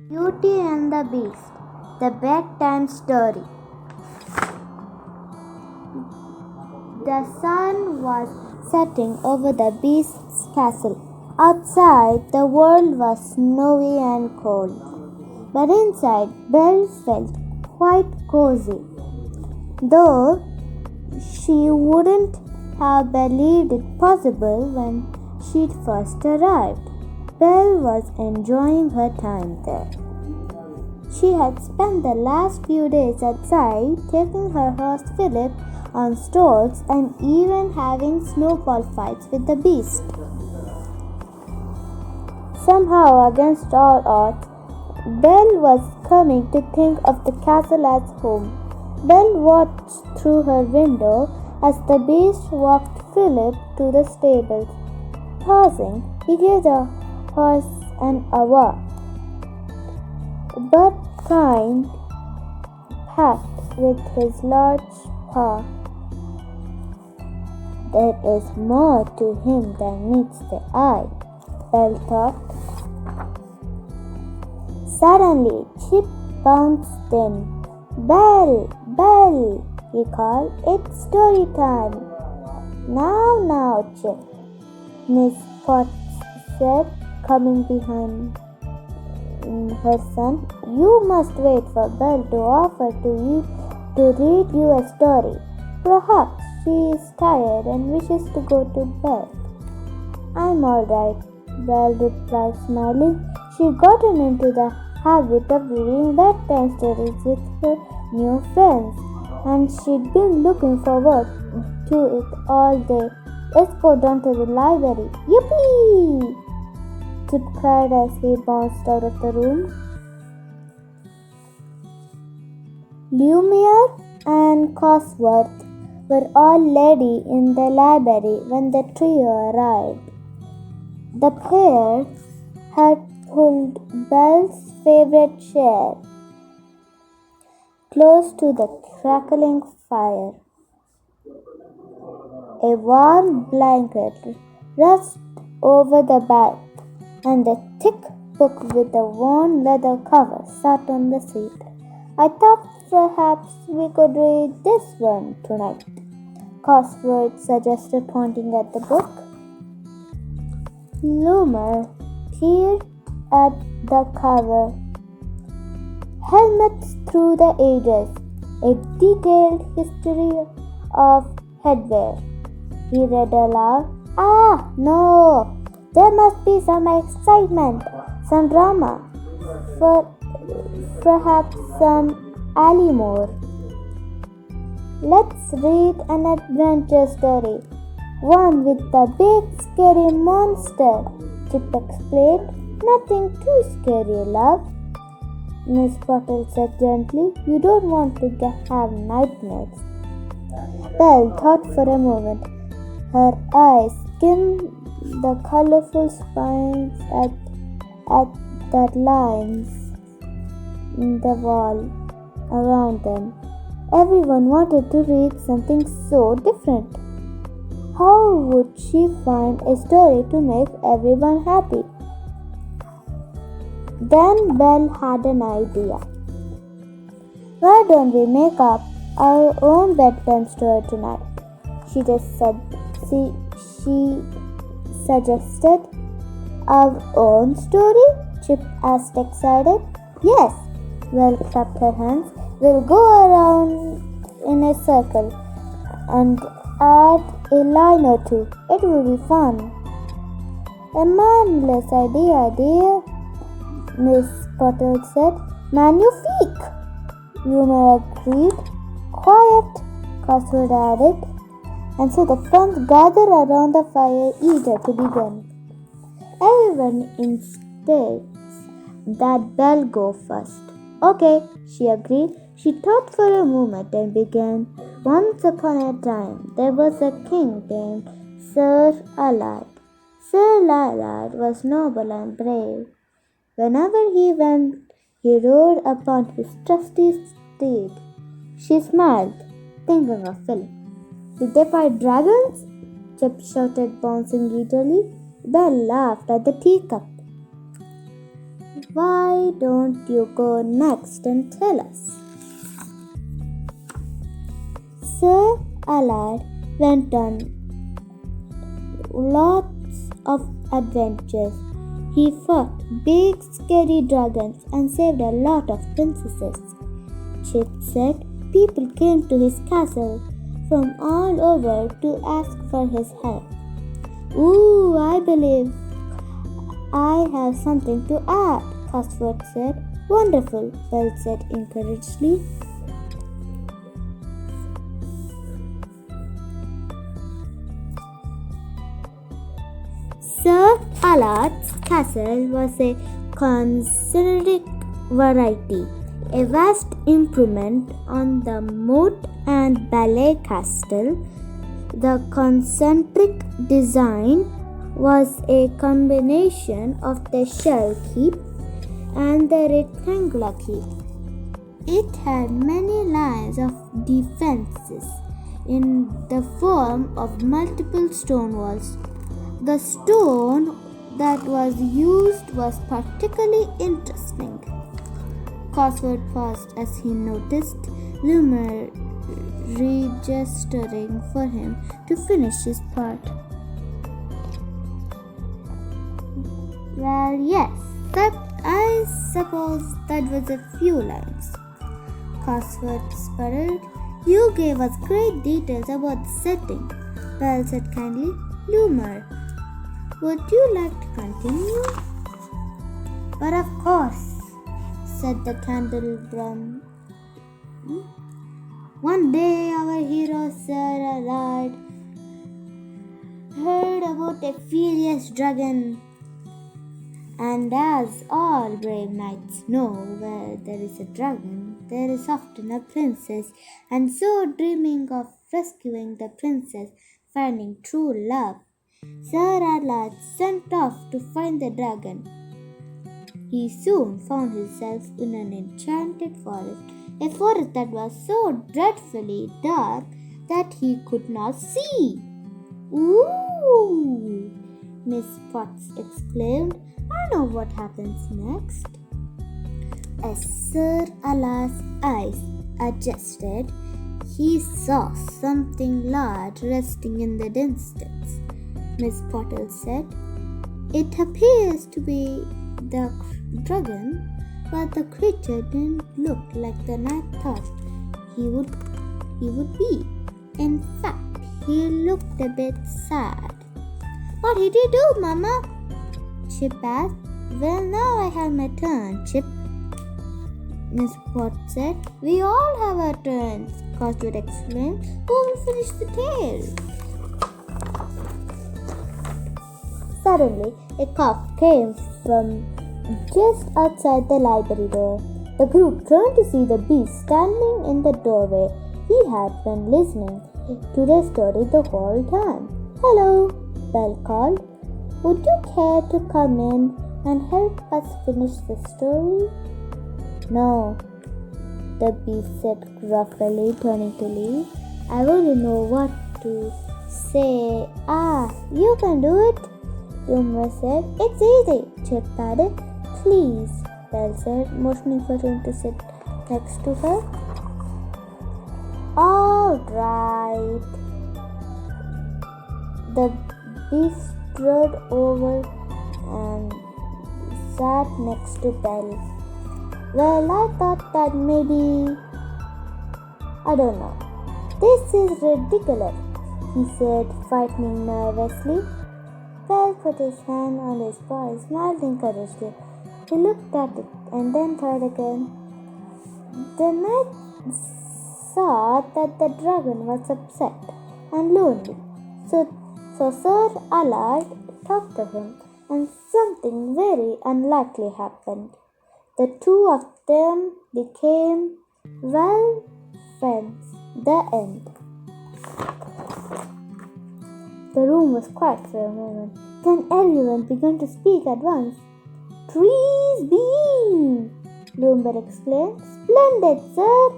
Beauty and the Beast, the bedtime story. The sun was setting over the beast's castle. Outside, the world was snowy and cold, but inside, Belle felt quite cozy. Though she wouldn't have believed it possible when she'd first arrived. Belle was enjoying her time there. She had spent the last few days outside, taking her horse Philip on strolls and even having snowball fights with the beast. Somehow, against all odds, Belle was coming to think of the castle as home. Belle watched through her window as the beast walked Philip to the stables. Pausing, he gave the horse an hour, but kind pat with his large paw. There is more to him than meets the eye, Belle thought. Suddenly, Chip bounced in. Belle, Belle, he called, it's story time. Now, Chip, Miss Potts said, coming behind her son. You must wait for Belle to offer to read you a story. Perhaps she is tired and wishes to go to bed. I'm all right, Belle replied, smiling. She'd gotten into the habit of reading bedtime stories with her new friends, and she'd been looking forward to it all day. Let's go down to the library. Yippee! Chip cried as he bounced out of the room. Lumiere and Cosworth were all ready in the library when the trio arrived. The pair had pulled Belle's favorite chair close to the crackling fire. A warm blanket rested over the bed, and a thick book with a worn leather cover sat on the seat. I thought perhaps we could read this one tonight, Cosworth suggested, pointing at the book. Lumiere peered at the cover. Helmets Through the Ages, a detailed history of headwear. He read aloud. Ah, no! There must be some excitement, some drama, perhaps some Alimore. Let's read an adventure story, one with a big scary monster, Chip explained. Nothing too scary, love, Miss Pottle said gently. You don't want to have nightmares. Belle thought for a moment. Her eyes skimmed the colorful spines at the lines in the wall around them. Everyone wanted to read something so different. How would she find a story to make everyone happy? Then Belle had an idea. Why don't we make up our own bedtime story tonight? She suggested. Our own story? Chip asked, excited. Yes, Belle clapped her hands. We'll go around in a circle and add a line or two. It will be fun. A marvelous idea, dear, Miss Potter said. Magnifique, Lumiere agreed. Quiet, Cosworth added. And so the friends gathered around the fire, eager to begin. Everyone insists that Belle go first. Okay, she agreed. She thought for a moment and began. Once upon a time, there was a king named Sir Alard. Sir Alard was noble and brave. Whenever he went, he rode upon his trusty steed. She smiled, thinking of Philip. Did they fight dragons? Chip shouted, bouncing eagerly. Belle laughed at the teacup. Why don't you go next and tell us? Sir Allard went on lots of adventures. He fought big scary dragons and saved a lot of princesses. Chip said people came to his castle from all over to ask for his help. Ooh, I believe I have something to add, Cosworth said. Wonderful, Belle said encouragingly. Sir Allard's castle was a concentric variety, a vast improvement on the moat and ballet castle. The concentric design was a combination of the shell keep and the rectangular keep. It had many lines of defenses in the form of multiple stone walls. The stone that was used was particularly interesting. Cosworth paused as he noticed Lumer registering for him to finish his part. Well, yes, I suppose that was a few lines. Cosworth sputtered. You gave us great details about the setting. Belle said kindly. Lumer, would you like to continue? But of course, said the Candlebrand. One day our hero Sir Allard heard about a furious dragon. And as all brave knights know, where there is a dragon, there is often a princess, and so dreaming of rescuing the princess, finding true love, Sir Allard sent off to find the dragon. He soon found himself in an enchanted forest, a forest that was so dreadfully dark that he could not see. Ooh! Miss Potts exclaimed. I know what happens next. As Sir Allard's eyes adjusted, he saw something large resting in the distance. Miss Potts said, It appears to be the dragon, but the creature didn't look like the knight thought he would be. In fact, he looked a bit sad. What did you do, Mama? Chip asked. Well, now I have my turn, Chip, Miss Potts said. We all have our turns, Cosworth explained. Who will finish the tale? Suddenly, a cough came from just outside the library door. The group turned to see the beast standing in the doorway. He had been listening to the story the whole time. Hello, Belle called. Would you care to come in and help us finish the story? No, the beast said gruffly, turning to leave. I wouldn't know what to say. You can do it, Lumer said. It's easy, Chip added. Please, Belle said, motioning for him to sit next to her. All right. The beast strode over and sat next to Belle. Well, I thought that maybe... I don't know. This is ridiculous, he said, frightening nervously. Belle put his hand on his paw and smiled encouragingly. He looked at it and then thought again. The knight saw that the dragon was upset and lonely. So Sir Allard talked to him, and something very unlikely happened. The two of them became well friends. The end. The room was quiet for a moment. Then everyone began to speak at once. Trees beam! Lumer exclaimed. Splendid, sir!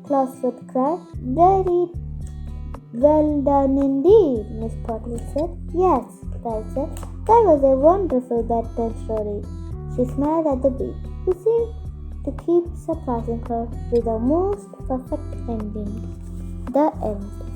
Cosworth cried. Very well done indeed, Miss Potts said. Yes, Belle said. That was a wonderful bedtime story. She smiled at the bee, who seemed to keep surprising her with the most perfect ending. The end.